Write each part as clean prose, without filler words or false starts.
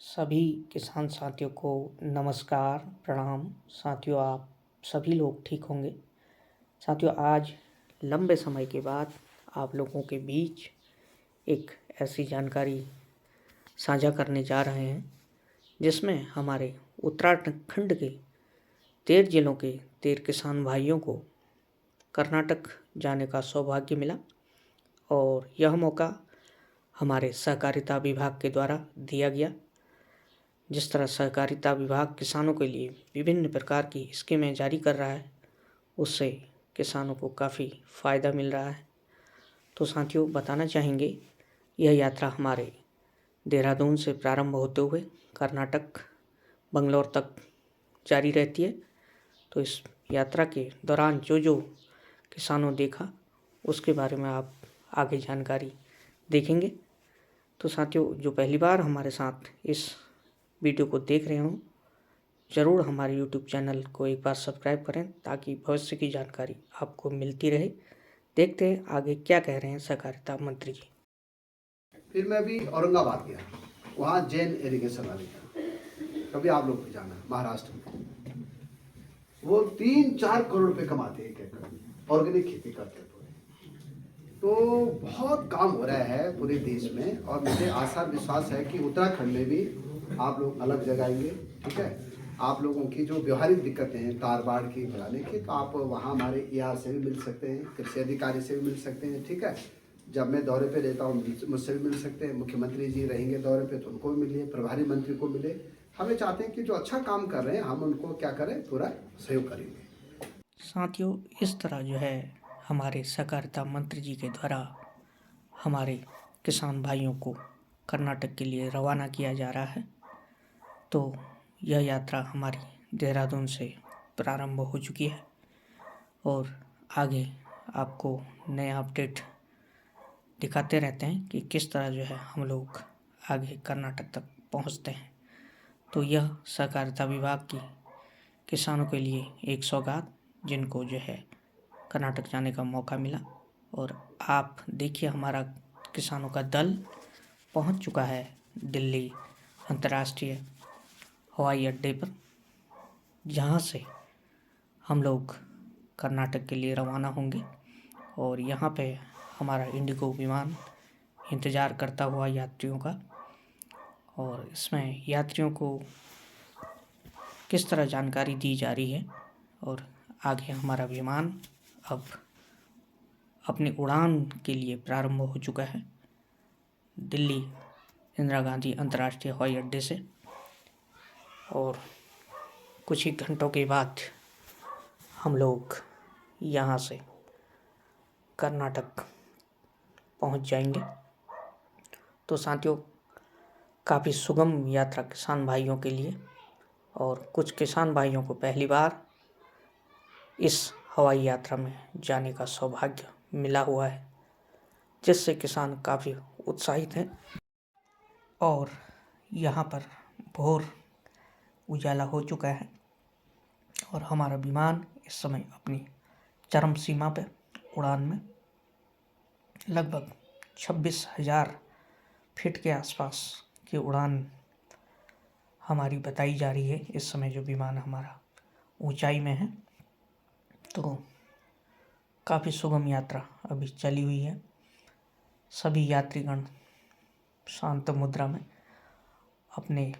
सभी किसान साथियों को नमस्कार, प्रणाम। साथियों, आप सभी लोग ठीक होंगे। साथियों, आज लंबे समय के बाद आप लोगों के बीच एक ऐसी जानकारी साझा करने जा रहे हैं जिसमें हमारे उत्तराखंड के 13 जिलों के 13 किसान भाइयों को कर्नाटक जाने का सौभाग्य मिला और यह मौका हमारे सहकारिता विभाग के द्वारा दिया गया। जिस तरह सहकारिता विभाग किसानों के लिए विभिन्न प्रकार की स्कीमें जारी कर रहा है, उससे किसानों को काफ़ी फ़ायदा मिल रहा है। तो साथियों, बताना चाहेंगे, यह यात्रा हमारे देहरादून से प्रारंभ होते हुए कर्नाटक, बंगलौर तक जारी रहती है। तो इस यात्रा के दौरान जो जो किसानों देखा, उसके बारे में आप आगे जानकारी देखेंगे। तो साथियों, जो पहली बार हमारे साथ इस वीडियो को देख रहे हों, ज़रूर हमारे यूट्यूब चैनल को एक बार सब्सक्राइब करें ताकि भविष्य की जानकारी आपको मिलती रहे। देखते हैं आगे क्या कह रहे हैं सहकारिता मंत्री जी। फिर मैं भी औरंगाबाद गया, वहाँ जैन इरिगेशन वाले का, कभी आप लोग को जाना, महाराष्ट्र में वो 3-4 करोड़ रुपए कमाते हैं एक एकड़ में, ऑर्गेनिक खेती करते हैं पूरे। तो बहुत काम हो रहा है पूरे देश में, और मुझे आशा विश्वास है कि उत्तराखंड में भी आप लोग अलग जगाएंगे। ठीक है, आप लोगों की जो व्यवहारिक दिक्कतें हैं तार बाड़ की बढ़ाने की, तो आप वहाँ हमारे ER से भी मिल सकते हैं, कृषि अधिकारी से भी मिल सकते हैं। ठीक है, जब मैं दौरे पे रहता हूँ मुझसे भी मिल सकते हैं। मुख्यमंत्री जी रहेंगे दौरे पे तो उनको भी मिलिए, प्रभारी मंत्री को मिले। हमें चाहते हैं कि जो अच्छा काम कर रहे हैं हम उनको क्या करें, पूरा सहयोग करेंगे। साथियों, इस तरह जो है हमारे सहकारिता मंत्री जी के द्वारा हमारे किसान भाइयों को कर्नाटक के लिए रवाना किया जा रहा है। तो यह यात्रा हमारी देहरादून से प्रारंभ हो चुकी है और आगे आपको नया अपडेट दिखाते रहते हैं कि किस तरह जो है हम लोग आगे कर्नाटक तक पहुंचते हैं। तो यह सहकारिता विभाग की किसानों के लिए एक सौगात, जिनको जो है कर्नाटक जाने का मौका मिला। और आप देखिए, हमारा किसानों का दल पहुंच चुका है दिल्ली अंतर्राष्ट्रीय हवाई अड्डे पर, जहां से हम लोग कर्नाटक के लिए रवाना होंगे। और यहाँ पे हमारा इंडिगो विमान इंतज़ार करता हुआ यात्रियों का, और इसमें यात्रियों को किस तरह जानकारी दी जा रही है। और आगे हमारा विमान अब अपनी उड़ान के लिए प्रारंभ हो चुका है दिल्ली इंदिरा गांधी अंतर्राष्ट्रीय हवाई अड्डे से, और कुछ ही घंटों के बाद हम लोग यहाँ से कर्नाटक पहुँच जाएंगे। तो साथियों, काफ़ी सुगम यात्रा किसान भाइयों के लिए, और कुछ किसान भाइयों को पहली बार इस हवाई यात्रा में जाने का सौभाग्य मिला हुआ है, जिससे किसान काफ़ी उत्साहित हैं। और यहाँ पर भोर उजाला हो चुका है और हमारा विमान इस समय अपनी चरम सीमा पे उड़ान में लगभग 26,000 फीट के आसपास की उड़ान हमारी बताई जा रही है। इस समय जो विमान हमारा ऊंचाई में है, तो काफ़ी सुगम यात्रा अभी चली हुई है। सभी यात्रीगण शांत मुद्रा में अपने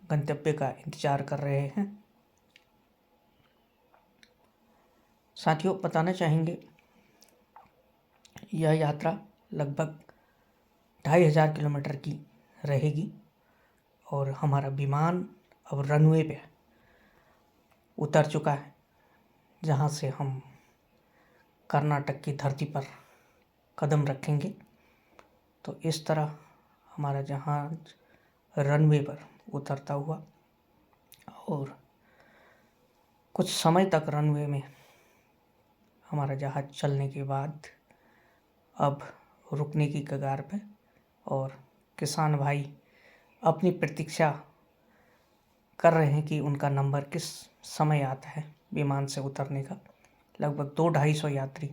गंतव्य का इंतजार कर रहे हैं। साथियों, बताना चाहेंगे, यह यात्रा लगभग 2,500 किलोमीटर की रहेगी और हमारा विमान अब रनवे पे उतर चुका है, जहां से हम कर्नाटक की धरती पर कदम रखेंगे। तो इस तरह हमारा जहाज रनवे पर उतरता हुआ और कुछ समय तक रनवे में हमारा जहाज चलने के बाद अब रुकने की कगार पे, और किसान भाई अपनी प्रतीक्षा कर रहे हैं कि उनका नंबर किस समय आता है विमान से उतरने का। लगभग 200-250 यात्री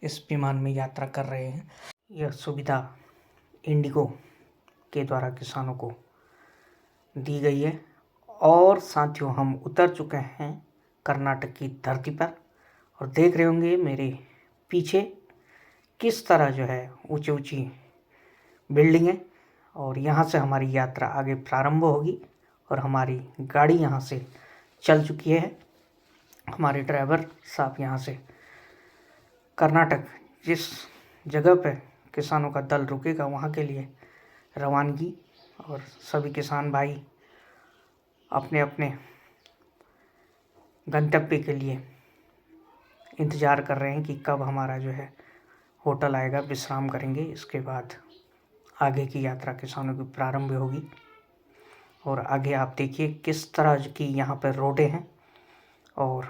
इस विमान में यात्रा कर रहे हैं। यह सुविधा इंडिगो के द्वारा किसानों को दी गई है। और साथियों, हम उतर चुके हैं कर्नाटक की धरती पर और देख रहे होंगे मेरे पीछे किस तरह जो है ऊंची ऊंची बिल्डिंग है। और यहाँ से हमारी यात्रा आगे प्रारंभ होगी और हमारी गाड़ी यहाँ से चल चुकी है। हमारे ड्राइवर साहब यहाँ से कर्नाटक जिस जगह पे किसानों का दल रुकेगा वहाँ के लिए रवानगी, और सभी किसान भाई अपने अपने गंतव्य के लिए इंतज़ार कर रहे हैं कि कब हमारा जो है होटल आएगा, विश्राम करेंगे, इसके बाद आगे की यात्रा किसानों की प्रारंभ होगी। और आगे आप देखिए किस तरह की यहाँ पर रोडें हैं और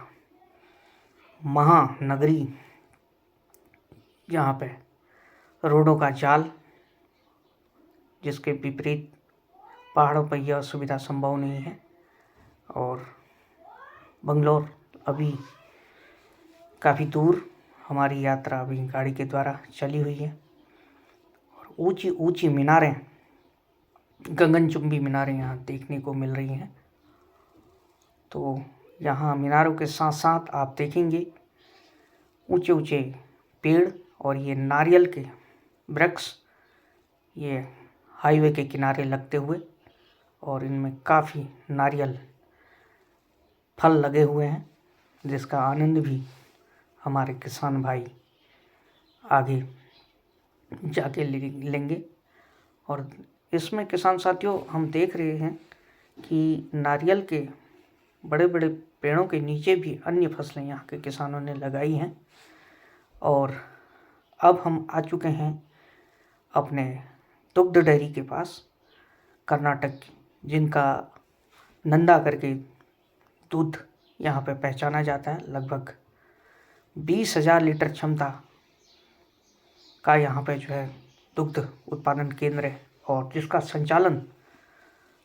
महानगरी, यहाँ पे रोडों का जाल, जिसके विपरीत पहाड़ों पर यह सुविधा संभव नहीं है। और बंगलोर अभी काफ़ी दूर हमारी यात्रा अभी गाड़ी के द्वारा चली हुई है। और ऊंची ऊंची मीनारें, गगनचुंबी मीनारें यहाँ देखने को मिल रही हैं। तो यहाँ मीनारों के साथ साथ आप देखेंगे ऊंचे ऊंचे पेड़ और ये नारियल के वृक्ष, ये हाईवे के किनारे लगते हुए, और इनमें काफ़ी नारियल फल लगे हुए हैं, जिसका आनंद भी हमारे किसान भाई आगे जाके लेंगे। और इसमें किसान साथियों हम देख रहे हैं कि नारियल के बड़े बड़े पेड़ों के नीचे भी अन्य फसलें यहाँ के किसानों ने लगाई हैं। और अब हम आ चुके हैं अपने दुग्ध डेयरी के पास, कर्नाटक की, जिनका नंदा करके दूध यहाँ पे पहचाना जाता है। लगभग 20,000 लीटर क्षमता का यहाँ पे जो है दुग्ध उत्पादन केंद्र है, और जिसका संचालन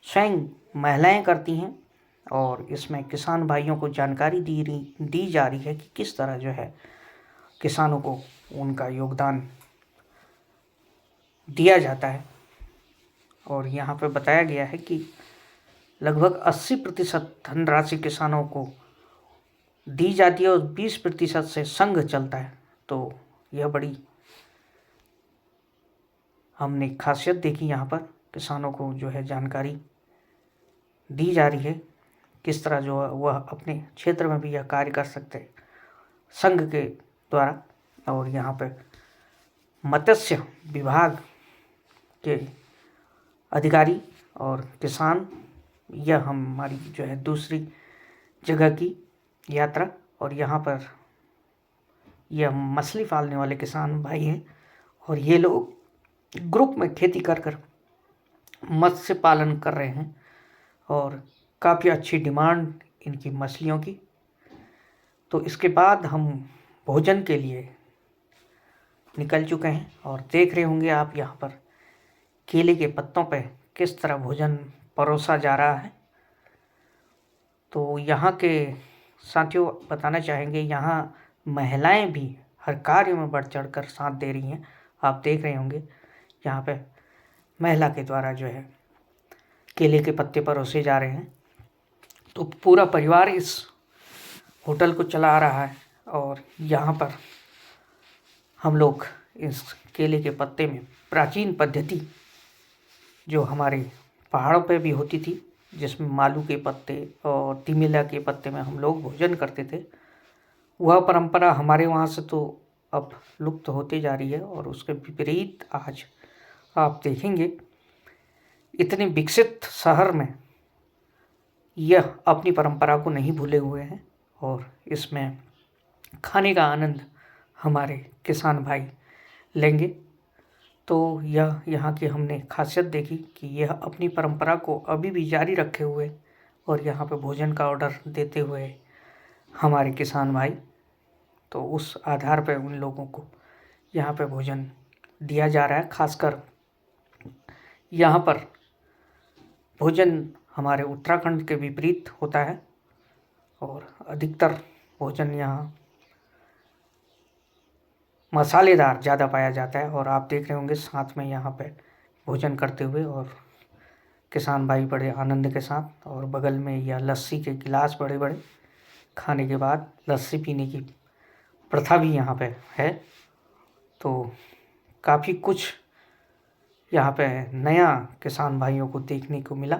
स्वयं महिलाएं करती हैं। और इसमें किसान भाइयों को जानकारी दी जा रही है कि किस तरह जो है किसानों को उनका योगदान दिया जाता है। और यहाँ पे बताया गया है कि लगभग 80% धनराशि किसानों को दी जाती है और 20% से संघ चलता है। तो यह बड़ी हमने खासियत देखी, यहाँ पर किसानों को जो है जानकारी दी जा रही है किस तरह जो है वह अपने क्षेत्र में भी यह कार्य कर सकते हैं संघ के द्वारा। और यहाँ पे मत्स्य विभाग के अधिकारी और किसान, यह हमारी जो है दूसरी जगह की यात्रा। और यहाँ पर यह मछली पालने वाले किसान भाई हैं, और ये लोग ग्रुप में खेती कर मत्स्य पालन कर रहे हैं, और काफ़ी अच्छी डिमांड इनकी मछलियों की। तो इसके बाद हम भोजन के लिए निकल चुके हैं, और देख रहे होंगे आप यहाँ पर केले के पत्तों पे किस तरह भोजन परोसा जा रहा है। तो यहाँ के साथियों बताना चाहेंगे, यहाँ महिलाएं भी हर कार्य में बढ़ चढ़ कर साथ दे रही हैं। आप देख रहे होंगे यहाँ पे महिला के द्वारा जो है केले के पत्ते परोसे जा रहे हैं। तो पूरा परिवार इस होटल को चला रहा है, और यहाँ पर हम लोग इस केले के पत्ते में प्राचीन पद्धति जो हमारे पहाड़ों पे भी होती थी, जिसमें मालू के पत्ते और तिमिला के पत्ते में हम लोग भोजन करते थे, वह परंपरा हमारे वहाँ से तो अब लुप्त होती जा रही है। और उसके विपरीत आज आप देखेंगे इतने विकसित शहर में यह अपनी परंपरा को नहीं भूले हुए हैं, और इसमें खाने का आनंद हमारे किसान भाई लेंगे। तो यह यहाँ की हमने खासियत देखी कि यह अपनी परंपरा को अभी भी जारी रखे हुए और यहाँ पे भोजन का ऑर्डर देते हुए हमारे किसान भाई, तो उस आधार पर उन लोगों को यहाँ पे भोजन दिया जा रहा है। खासकर यहाँ पर भोजन हमारे उत्तराखंड के विपरीत होता है, और अधिकतर भोजन यहाँ मसालेदार ज़्यादा पाया जाता है। और आप देख रहे होंगे साथ में यहाँ पे भोजन करते हुए और किसान भाई बड़े आनंद के साथ, और बगल में यह लस्सी के गिलास बड़े बड़े, खाने के बाद लस्सी पीने की प्रथा भी यहाँ पे है। तो काफ़ी कुछ यहाँ पे नया किसान भाइयों को देखने को मिला,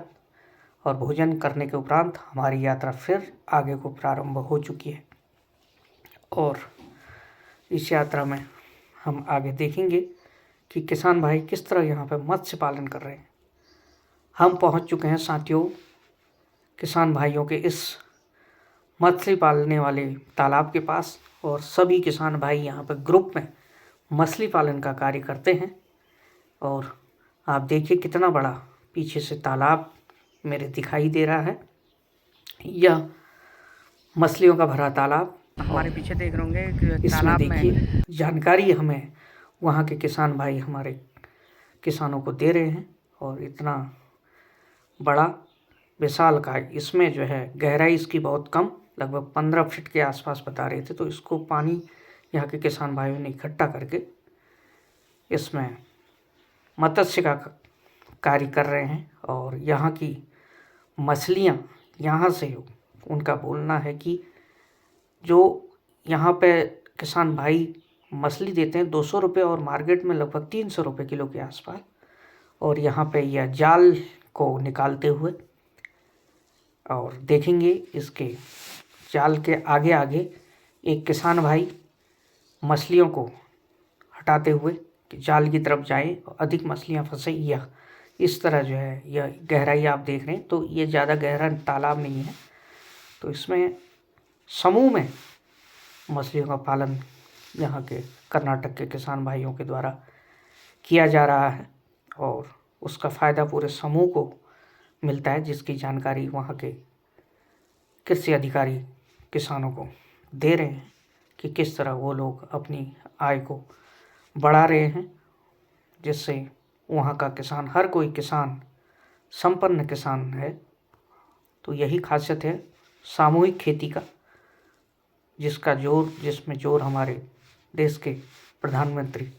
और भोजन करने के उपरांत हमारी यात्रा फिर आगे को प्रारंभ हो चुकी है। और इस यात्रा में हम आगे देखेंगे कि किसान भाई किस तरह यहाँ पे मत्स्य पालन कर रहे हैं। हम पहुँच चुके हैं साथियों किसान भाइयों के इस मछली पालने वाले तालाब के पास, और सभी किसान भाई यहाँ पर ग्रुप में मछली पालन का कार्य करते हैं। और आप देखिए कितना बड़ा पीछे से तालाब मेरे दिखाई दे रहा है। यह मछलियों का भरा तालाब हमारे पीछे देख रहे होंगे कि तालाब में जानकारी हमें वहाँ के किसान भाई हमारे किसानों को दे रहे हैं। और इतना बड़ा विशाल का इसमें जो है गहराई इसकी बहुत कम, लगभग 15 फीट के आसपास बता रहे थे। तो इसको पानी यहाँ के किसान भाइयों ने इकट्ठा करके इसमें मत्स्य का कार्य कर रहे हैं। और यहाँ की मछलियाँ, यहाँ से उनका बोलना है कि जो यहाँ पे किसान भाई मछली देते हैं 200 रुपये, और मार्केट में लगभग 300 रुपये किलो के आसपास। और यहाँ पे यह जाल को निकालते हुए, और देखेंगे इसके जाल के आगे आगे एक किसान भाई मछलियों को हटाते हुए कि जाल की तरफ जाए, अधिक मछलियाँ फंसे। यह इस तरह जो है, यह गहराई आप देख रहे हैं, तो ये ज़्यादा गहरा तालाब नहीं है। तो इसमें समूह में मछलियों का पालन यहाँ के कर्नाटक के किसान भाइयों के द्वारा किया जा रहा है, और उसका फ़ायदा पूरे समूह को मिलता है, जिसकी जानकारी वहाँ के कृषि अधिकारी किसानों को दे रहे हैं कि किस तरह वो लोग अपनी आय को बढ़ा रहे हैं, जिससे वहाँ का किसान, हर कोई किसान संपन्न किसान है। तो यही खासियत है सामूहिक खेती का, जिसमें जोर हमारे देश के प्रधानमंत्री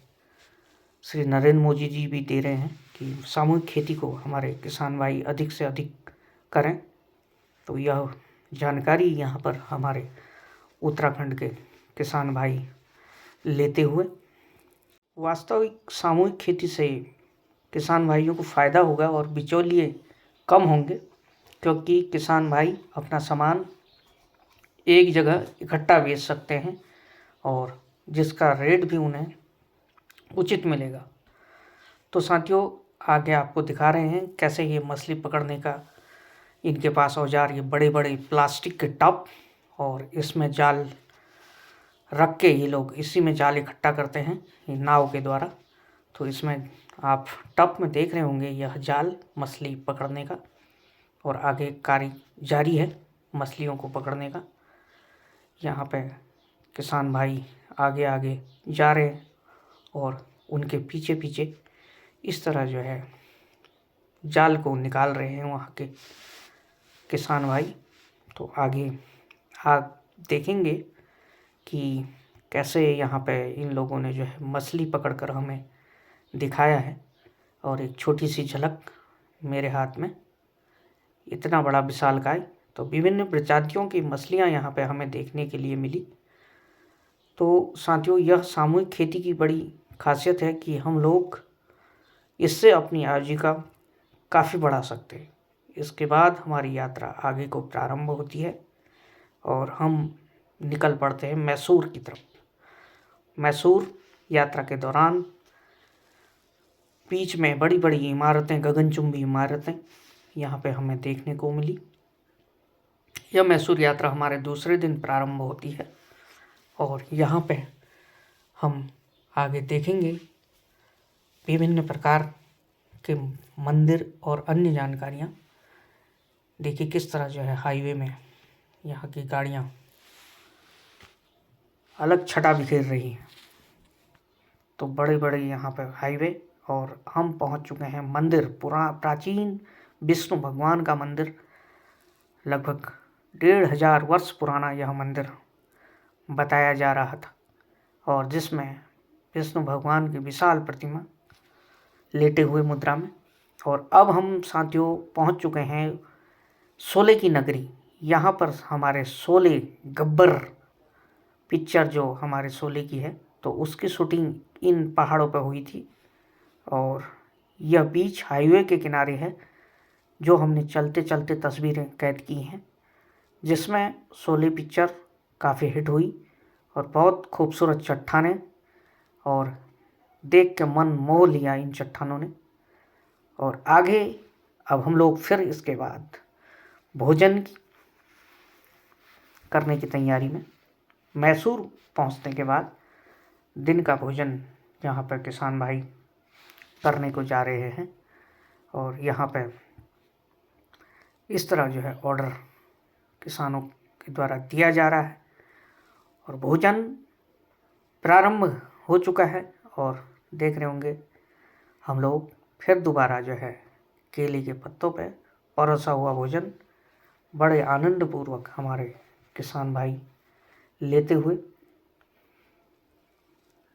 श्री नरेंद्र मोदी जी भी दे रहे हैं कि सामूहिक खेती को हमारे किसान भाई अधिक से अधिक करें। तो यह जानकारी यहाँ पर हमारे उत्तराखंड के किसान भाई लेते हुए, वास्तविक सामूहिक खेती से किसान भाइयों को फ़ायदा होगा और बिचौलिए कम होंगे, क्योंकि किसान भाई अपना सामान एक जगह इकट्ठा बेच सकते हैं, और जिसका रेट भी उन्हें उचित मिलेगा। तो साथियों आगे आपको दिखा रहे हैं कैसे ये मछली पकड़ने का इनके पास औजार, ये बड़े बड़े प्लास्टिक के टब, और इसमें जाल रख के ये लोग इसी में जाल इकट्ठा करते हैं ये नाव के द्वारा। तो इसमें आप टब में देख रहे होंगे यह जाल मछली पकड़ने का, और आगे कार्य जारी है मछलियों को पकड़ने का। यहाँ पे किसान भाई आगे आगे जा रहे हैं, और उनके पीछे पीछे इस तरह जो है जाल को निकाल रहे हैं वहाँ के किसान भाई। तो आगे आप देखेंगे कि कैसे यहाँ पे इन लोगों ने जो है मछली पकड़कर हमें दिखाया है। और एक छोटी सी झलक मेरे हाथ में, इतना बड़ा विशालकाय, तो विभिन्न प्रजातियों की मछलियाँ यहाँ पे हमें देखने के लिए मिली। तो साथियों यह सामूहिक खेती की बड़ी खासियत है कि हम लोग इससे अपनी आजीविका काफ़ी बढ़ा सकते हैं। इसके बाद हमारी यात्रा आगे को प्रारंभ होती है, और हम निकल पड़ते हैं मैसूर की तरफ। मैसूर यात्रा के दौरान बीच में बड़ी बड़ी इमारतें, गगनचुंबी इमारतें यहाँ पे हमें देखने को मिली। यह मैसूर यात्रा हमारे दूसरे दिन प्रारंभ होती है, और यहाँ पे हम आगे देखेंगे विभिन्न प्रकार के मंदिर और अन्य जानकारियाँ। देखिए किस तरह जो है हाईवे में यहाँ की गाड़ियाँ अलग छटा बिखेर रही हैं। तो बड़े बड़े यहाँ पर हाईवे, और हम पहुँच चुके हैं मंदिर, प्राचीन विष्णु भगवान का मंदिर, लगभग 1500 वर्ष पुराना यह मंदिर बताया जा रहा था, और जिसमें विष्णु भगवान की विशाल प्रतिमा लेटे हुए मुद्रा में, और अब हम साथियों पहुंच चुके हैं शोले की नगरी। यहाँ पर हमारे शोले गब्बर पिक्चर जो हमारे शोले की है, तो उसकी शूटिंग इन पहाड़ों पर हुई थी। और यह बीच हाईवे के किनारे है जो हमने चलते चलते तस्वीरें कैद की हैं, जिसमें शोले पिक्चर काफ़ी हिट हुई और बहुत खूबसूरत चट्टानें, और देख के मन मोह लिया इन चट्टानों ने। और आगे अब हम लोग फिर इसके बाद भोजन करने की तैयारी में, मैसूर पहुंचने के बाद दिन का भोजन यहाँ पर किसान भाई करने को जा रहे हैं। और यहाँ पर इस तरह जो है ऑर्डर किसानों के द्वारा दिया जा रहा है और भोजन प्रारंभ हो चुका है। और देख रहे होंगे हम लोग फिर दोबारा जो है केले के पत्तों पे परोसा हुआ भोजन बड़े आनंदपूर्वक हमारे किसान भाई लेते हुए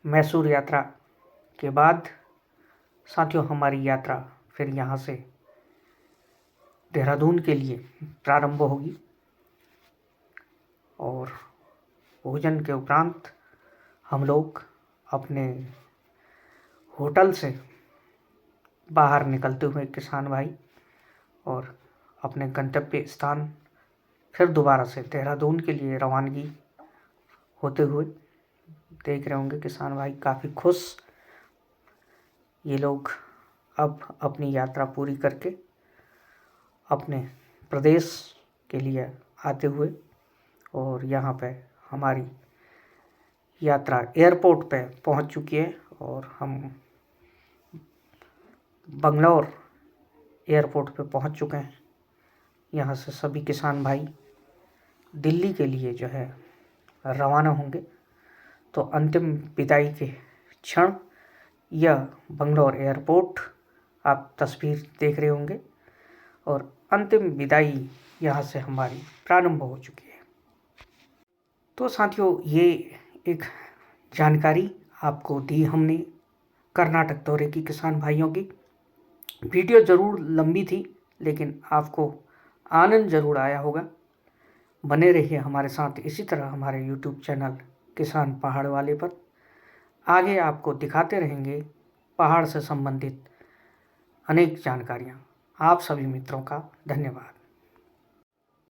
मैसूर यात्रा के बाद साथियों हमारी यात्रा फिर यहाँ से देहरादून के लिए प्रारंभ होगी। और भोजन के उपरांत हम लोग अपने होटल से बाहर निकलते हुए किसान भाई और अपने गंतव्य स्थान फिर दोबारा से देहरादून के लिए रवानगी होते हुए, देख रहे होंगे किसान भाई काफ़ी खुश। ये लोग अब अपनी यात्रा पूरी करके अपने प्रदेश के लिए आते हुए, और यहाँ पे हमारी यात्रा एयरपोर्ट पे पहुंच चुकी है और हम बंगलौर एयरपोर्ट पे पहुंच चुके हैं। यहाँ से सभी किसान भाई दिल्ली के लिए जो है रवाना होंगे। तो अंतिम विदाई के क्षण यह बंगलौर एयरपोर्ट आप तस्वीर देख रहे होंगे और अंतिम विदाई यहाँ से हमारी प्रारंभ हो चुकी है। तो साथियों ये एक जानकारी आपको दी हमने कर्नाटक दौरे की किसान भाइयों की। वीडियो ज़रूर लंबी थी लेकिन आपको आनंद ज़रूर आया होगा। बने रहिए हमारे साथ इसी तरह हमारे YouTube चैनल किसान पहाड़ वाले पर। आगे आपको दिखाते रहेंगे पहाड़ से संबंधित अनेक जानकारियाँ। आप सभी मित्रों का धन्यवाद।